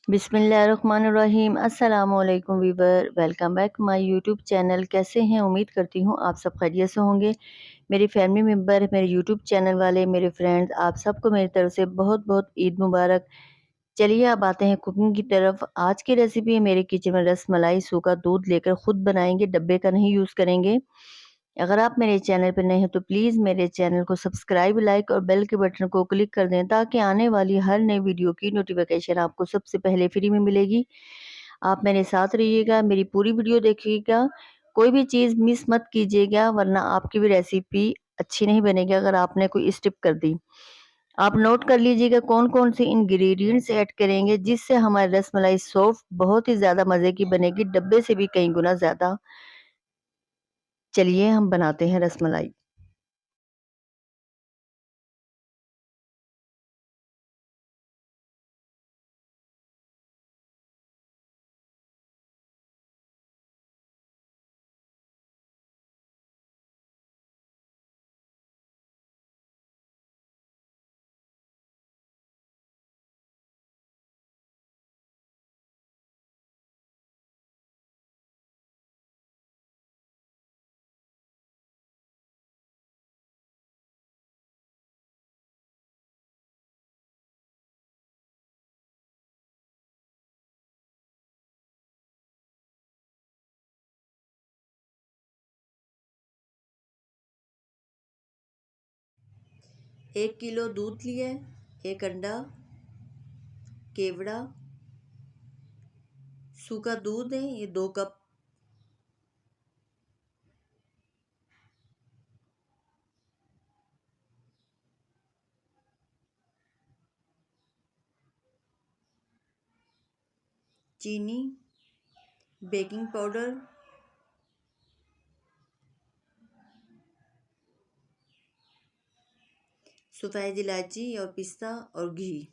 बिस्मिल्लाहिर्रहमानिर्रहीम। अस्सलामुअलैकुम viewer, welcome back my YouTube channel. कैसे हैं? उम्मीद करती हूँ आप सब खैरियत से होंगे। मेरी फैमिली मेम्बर, मेरे यूट्यूब चैनल वाले, मेरे फ्रेंड्स, आप सबको मेरी तरफ से बहुत बहुत ईद मुबारक। चलिए अब आते हैं कुकिंग की तरफ। आज की रेसिपी है मेरे किचन में रसमलाई सूखा दूध लेकर खुद बनाएंगे, डब्बे का नहीं यूज़ करेंगे। अगर आप मेरे चैनल पर नए हैं तो प्लीज़ मेरे चैनल को सब्सक्राइब, लाइक और बेल के बटन को क्लिक कर दें ताकि आने वाली हर नई वीडियो की नोटिफिकेशन आपको सबसे पहले फ्री में मिलेगी। आप मेरे साथ रहिएगा, मेरी पूरी वीडियो देखिएगा, कोई भी चीज़ मिस मत कीजिएगा वरना आपकी भी रेसिपी अच्छी नहीं बनेगी अगर आपने कोई स्किप कर दी। आप नोट कर लीजिएगा कौन कौन से इंग्रेडिएंट्स ऐड करेंगे जिससे हमारी रसमलाई सॉफ्ट बहुत ही ज़्यादा मज़े की बनेगी, डब्बे से भी कई गुना ज़्यादा। चलिए हम बनाते हैं रसमलाई। 1 किलो दूध लिया, 1 अंडा, केवड़ा, सूखा दूध है ये 2 कप, चीनी, बेकिंग पाउडर, सफ़ेद इलायची और पिस्ता और घी।